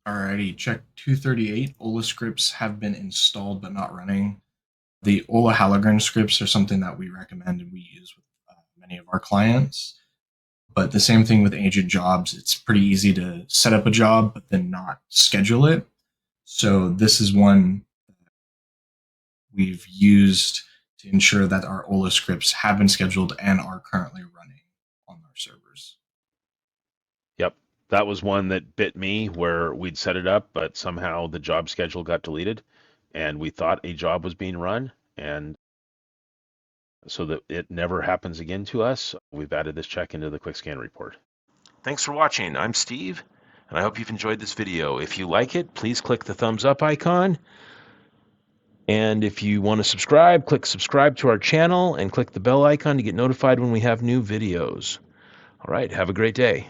Alrighty, check 238. Ola scripts have been installed but not running. The Ola Halogram scripts are something that we recommend and we use with many of our clients. But the same thing with agent jobs. It's pretty easy to set up a job but then not schedule it. So this is one we've used to ensure that our Ola scripts have been scheduled and are currently running on our servers. Yep. That was one that bit me where we'd set it up, but somehow the job schedule got deleted and we thought a job was being run. And so that it never happens again to us, we've added this check into the quick scan report. Thanks for watching. I'm Steve, and I hope you've enjoyed this video. If you like it, please click the thumbs up icon. And if you want to subscribe, click subscribe to our channel and click the bell icon to get notified when we have new videos. All right, have a great day.